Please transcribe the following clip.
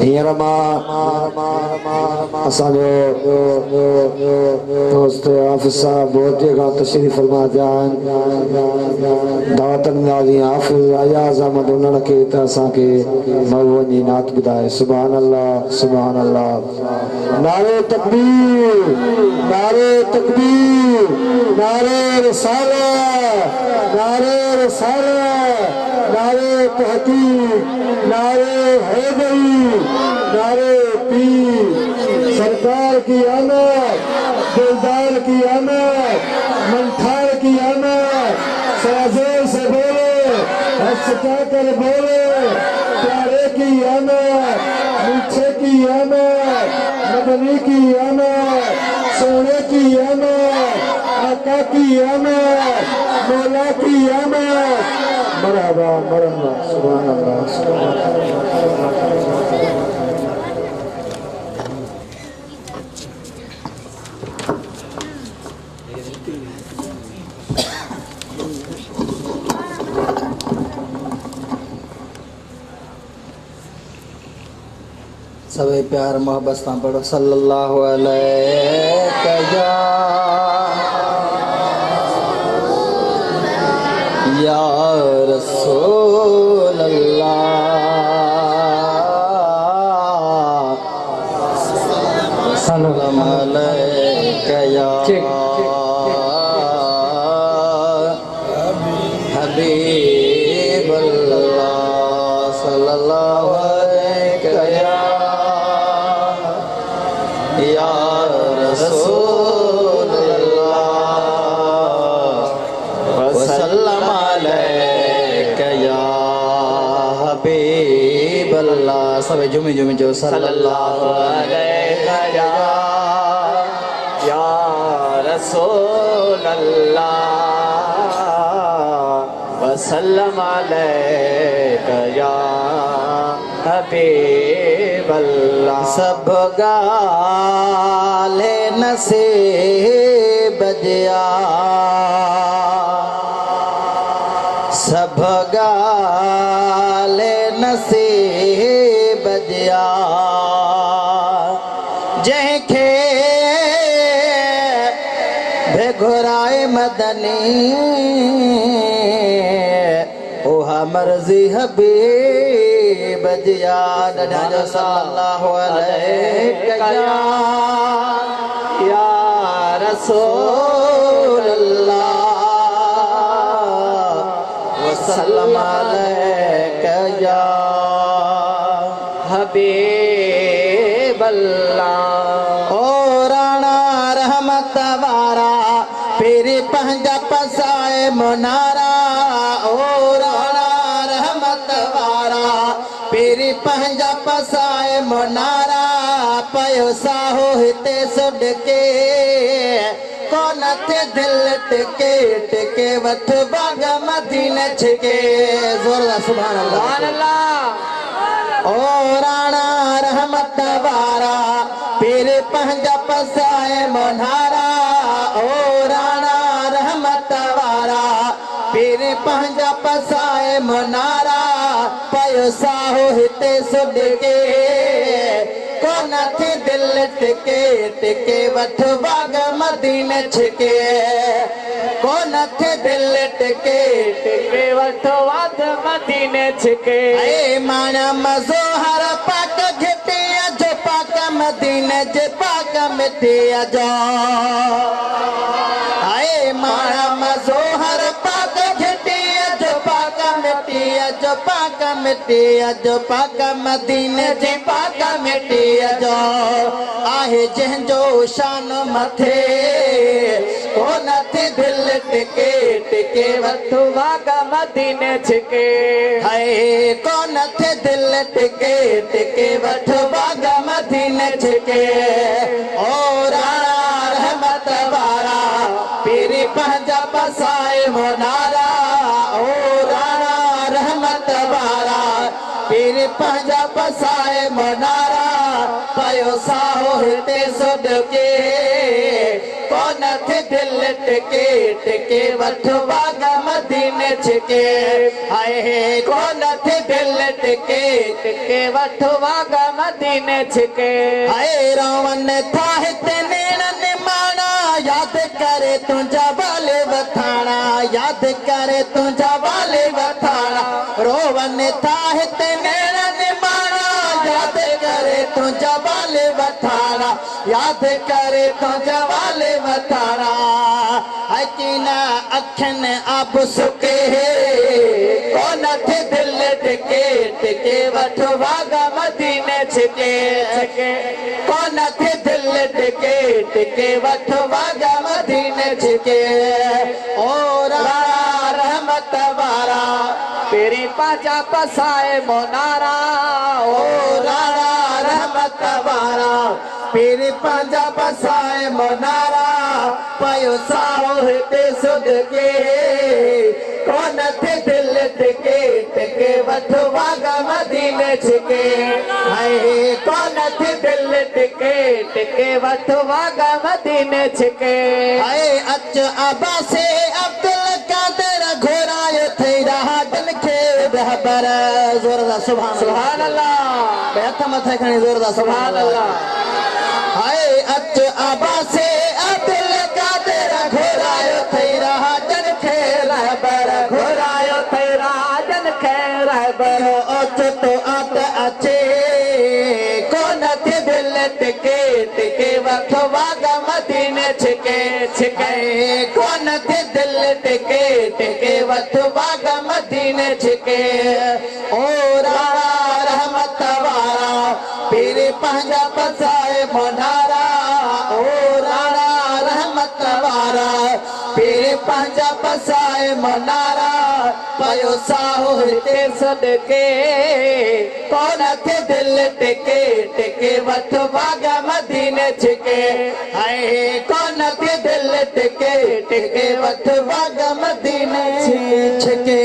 हींअर मां असांजो दोस्त हाफ़िज़ साहब बोहते खां तशरीफ़ फरमा थिया आहिनि। दावत ॾिना जीअं हाफ़िज़ अयाज़ अहमद उन्हनि खे त असांखे मऊअनि जी नात ॿुधाए। सुभान अल्लाह सुभान अल्लाह। नारे तकबीर नारे तकबीर नारे रिसालत नारे रिसालत नारे तहकीक नारे हैदरी नारे पीर। सरकार की आमद दिलदार की आमद मंठार की आमद। सराजोर से बोले हंसता कर बोले प्यारे की आमद मीठे की आमद मदनी की आमद सोने की आमद आका की आमद मौला की आमद। मरहबा मरहबा सुभान अल्लाह सुभान अल्लाह। सभी प्यार मोहब्बत से पढ़ो सल्लल्लाहु अलैहि या रसूल अल्लाह सल्लल्लाहु अलैहि या हबीब अल्लाह सल्लल्लाहु अलैहि या रसूल अल्लाह वसल्लम अलैका या हबीब अल्लाह। सब जुमे जुमे जो सल्लल्लाहु अलैका या रसूल अल्लाह वसल्लम अलैका या हबीब अल्लाह। सब गाले नसीब दिया सब गाले नसीब दिया जैखे बेघुराए मदनी ओहा मर्जी हबीब दिया। सल्लल्लाहु अलैहि या रसूल अल्लाह वसल्लम अलैका या हबीब अल्लाह। ओ राणा रहमत वारा पेरी पंजा पसाए मुनारा। ओ राणा रहमत वारा पेरी पंजा पसाए मुनारा। पयो साहो हिते सुड के कोन थे दिल टिके टिके वठ बाग मदीने छिके। जोरदार सुभान अल्लाह। ओ राणा रहमत वारा पेरे पंजा पसाए मुनारा। ओ राणा रहमत वारा पेरे पंजा पसाए मुनारा। पयो साहो हिते सुड के कोन थे दिल टिके टिके वठ बाग मदीने छिके। कोन थे दिल टिके टिके वठ बाग मदीने छिके। ए माना मज़ो हर पाक घिटे जो पाक मदीने जे पाक मिटे जो। आए माना मज़ो हर पाक घिटे जो पाक मिटे जो पाक मिटे जो पाक मदीने जे पाक मिटे जो। आहे जंहिंजो शान मथे कोन थे दिल टिके टिके वठ बाग मदीने छिके। हाय कोन थे दिल टिके टिके वठ बाग मदीने छिके। ओ राणा रहमत वारा पेरी पंजा पसाए मुनारा। ओ राणा रहमत वारा पेरी पंजा पसाए मुनारा। पयो साहो हिते सुड के कोन कौन थे दिल टिके टिके वठो वाग मदीने छिके हाय कौन थे दिल टिके टिके वठो वाग मदीने छिके हाय रावण था हिते नेण निमाणा याद करे तुझा बाले वथाणा याद करे तुझा बाले वथाणा रोवन था हिते नेण निमाणा याद करे तुझा बाले वथाणा याद करे तुझा बाले वथाणा अकीना अखन अब सुके कौन थे दिल टिके टिके वठो वागा मदीने छिके छिके कौन थे दिल टिके टिके वठो वागा मदीने छिके ओ राणा रहमत वारा तेरी पाजा पसाए मोनारा ओ राणा रहमत वारा तेरी पाजा पसाए मोनारा पयो साहो हिते सुध के कौन थे दिल टिके टिके वठो वागा मदीने छिके हाय कौन थे दिल टिके टिके वठो वागा मदीने छिके हाय अच अबा से अब्दुल कादिर घोरायो थे रहा दिल खे रहबर जोरदार सुभान अल्लाह बेहत मथे खणी जोरदार सुभान अल्लाह हाय अच अबा से अब्दुल कादिर घोरायो थे रहा दिल खे रहबर घोरायो थे रहा दिल खे रहबर ओच तो आत अचे कौन थे दिल टिके टिके वठो वागा मदीने छिके छिके कौन थे दिल टिके टिके वठो वागा मदीने छिके ओ राणा रहमत वारा तेरे पंजा पसाए मोनारा ओ राणा रहमत वारा तेरे पंजा पसाए मोनारा पयो साहो हिते सदके कौन थे दिल टिके टिके वठो वागा मदीने छिके हाय कौन थे दिल टिके टिके वठो वागा मदीने छिके